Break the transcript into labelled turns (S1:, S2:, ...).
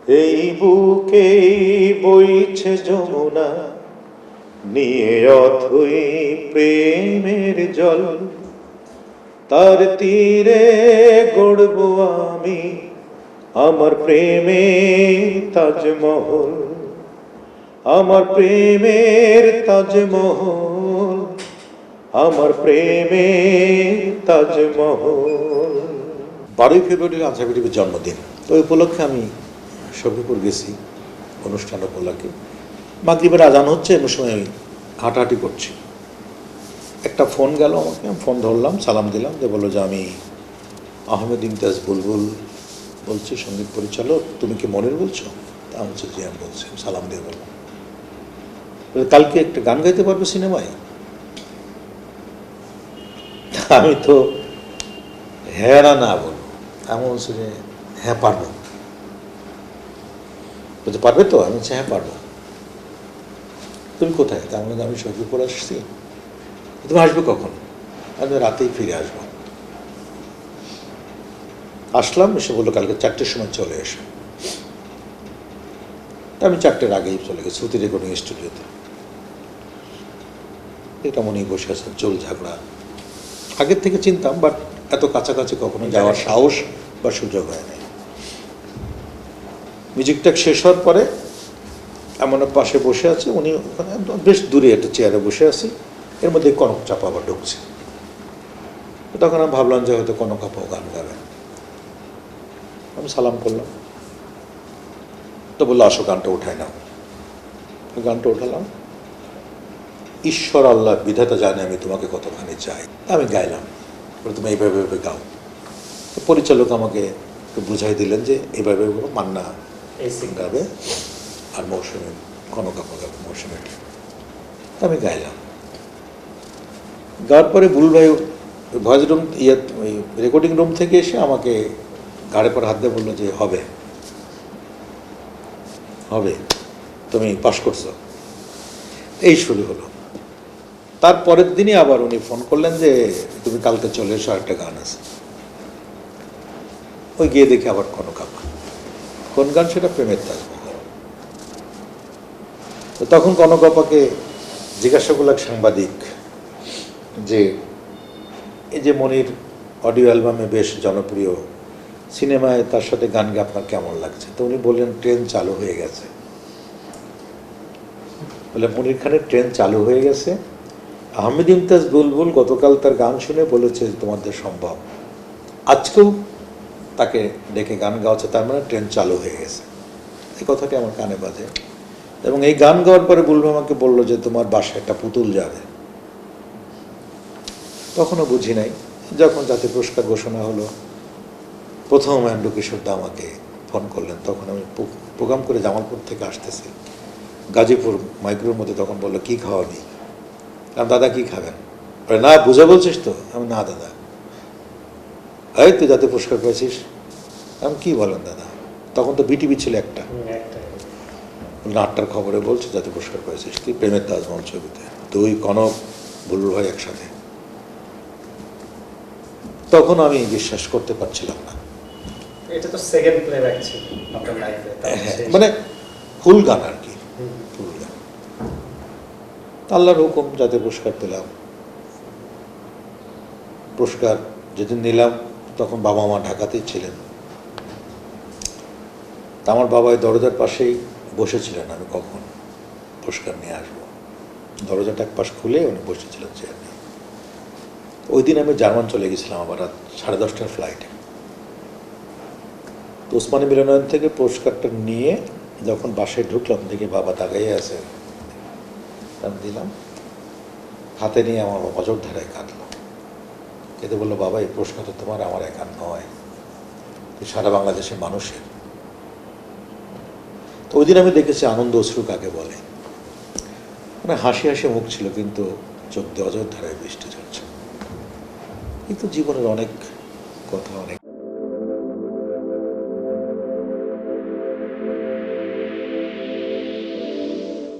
S1: এই বুকে বইছে যমুনা, নিয়ে অথই প্রেমের জল। তার তীরে গড়ব আমি আমার প্রেমের তাজমহল, আমার প্রেমের তাজমহল, আমার প্রেমের তাজমহল। 12ই ফেব্রুয়ারি আনসার বিটিভির জন্মদিন, তো ওই উপলক্ষে আমি শফিপুর গেছি অনুষ্ঠান উপলক্ষে। মাগরিবের আজান হচ্ছে, এমন সময় আমি হাঁটাহাঁটি করছি, একটা ফোন গেল আমাকে। আমি ফোন ধরলাম, সালাম দিলাম, যে বললো যে আমি আহমেদ ইমতিয়াজ বুলবুল বলছি, সঙ্গীত পরিচালক। তুমি কি মনির বলছো? তা আমি বলছি জি আমি বলছি। সালাম দিয়ে বললাম, কালকে একটা গান গাইতে পারবে সিনেমায়? আমি তো হ্যাঁ না বলবো, এমন বলছে যে হ্যাঁ পারবো। বলতে পারবে তো? আমি বলছি হ্যাঁ পারবো। তুমি কোথায়? তার মধ্যে আমি শফিপুর আসছি। তুমি আসবে কখন? আমি রাতেই ফিরে আসবো। আসলাম, এসে বললো কালকে 4টের সময় চলে এসো। আমি 4টের আগেই চলে গেছি শ্রুতি রেকর্ডিং স্টুডিওতে। এটা মনেই বসে আছে, চোল ঝাগড়া আগের থেকে চিনতাম, বাট এত কাছাকাছি কখনো যাওয়ার সাহস বা সুযোগ হয় নাই। মিউজিকটা শেষ হওয়ার পরে এমন পাশে বসে আছে উনি, ওখানে বেশ দূরে একটা চেয়ারে বসে আছি, এর মধ্যে কনক চাপা আবার ঢুকছে। তখন আমি ভাবলাম যে হয়তো কনক আপাও গান গাবেন। আমি সালাম করলাম, তো বললো আসো গানটা উঠায় নাও। গানটা উঠালাম, ঈশ্বর আল্লাহ বিধাতা জানে আমি তোমাকে কতখানি চাই। আমি গাইলাম, বলে তুমি এইভাবে এইভাবে গাও। তো পরিচালক আমাকে একটু বুঝাই দিলেন যে এইভাবে মান্না গাবে আর মৌসুমী কনক আপা গাবে মৌসুমীটা। আমি গাইলাম, গাওয়ার পরে বুল ভাই ভয়েস রুম ওই রেকর্ডিং রুম থেকে এসে আমাকে ঘাড়ে পর হাত দিয়ে বললো যে হবে হবে, তুমি পাস করছো। এই শুরু হলো। তারপরের দিনই আবার উনি ফোন করলেন যে তুমি কালকে চলে এসো, একটা গান আছে। ওই গিয়ে দেখি আবার কনক আপা। কোন গান? সেটা প্রেমের তাজমহল। তো তখন কনক আপাকে জিজ্ঞাসা করলাম সাংবাদিক যে এই যে মনির অডিও অ্যালবামে বেশ জনপ্রিয়, সিনেমায় তার সাথে গান গেয়ে আপনার কেমন লাগছে? তো উনি বললেন ট্রেন চালু হয়ে গেছে। বলে মনির খানের ট্রেন চালু হয়ে গেছে। আহমেদ ইমতিয়াজ বুলবুল গতকাল তার গান শুনে বলেছে তোমাদের সম্ভব, আজকেও তাকে ডেকে গান গাওয়াচ্ছে, তার মানে ট্রেন চালু হয়ে গেছে। এই কথাটি আমার কানে বাজে। এবং এই গান গাওয়ার পরে বুলবুল আমাকে বললো যে তোমার বাসায় একটা পুতুল যাবে। তখনও বুঝি নাই। যখন জাতীয় পুরস্কার ঘোষণা হলো, প্রথম অ্যান্ড্রু কিশোর দা আমাকে ফোন করলেন। তখন আমি প্রোগ্রাম করে জামালপুর থেকে আসতেছি, গাজীপুর মাইক্রোর মধ্যে। তখন বললো কী খাওয়াবি? আমি দাদা কী খাবেন? না বুঝে বলছিস তো? আমি না দাদা। এই তুই জাতীয় পুরস্কার পেয়েছিস? আমি কী বলেন দাদা? তখন তো বিটিভি ছিল একটা, 8টার খবরে বলছে জাতীয় পুরস্কার পেয়েছিস কি প্রেমের তাজমহল ছবিতে, তুই কনক বুলবুল ভাই একসাথে। তখন আমি বিশ্বাস করতে পারছিলাম না।
S2: এটা তো সেকেন্ড প্লেব্যাক ছিল আপনার লাইফে,
S1: মানে ফুল গান আর কি, ফুল গান। আল্লাহর হুকুম জাতীয় পুরস্কার পেলাম। পুরস্কার যেদিন নিলাম তখন বাবা মা ঢাকাতেই ছিলেন। তা আমার বাবা এই দরজার পাশেই বসেছিলেন আমি কখন পুরস্কার নিয়ে আসবো। দরজাটা এক পাশ খুলে উনি বসেছিলেন চেয়ার নিয়ে। ওই দিন আমি জার্মান চলে গেছিলাম আবার রাত 10:30টার ফ্লাইটে। তো ওসমানী মিলনায়তন থেকে পুরস্কারটা নিয়ে যখন বাসায় ঢুকলাম দেখি বাবা তাকাইয়ে আছে। আমি দিলাম, হাতে নিয়ে আমার অজর ধারায় কাঁদলো। এতে বললো বাবা এই প্রশ্ন তো তোমার আমার একার নয়, সারা বাংলাদেশের মানুষের। তো ওই দিন আমি দেখেছি আনন্দ অশ্রু কাকে বলে। মানে হাসি হাসি মুখ ছিল, কিন্তু চোখ দিয়ে অজর ধারায় বৃষ্টি ঝরছে। কিন্তু জীবনের অনেক কথা, অনেক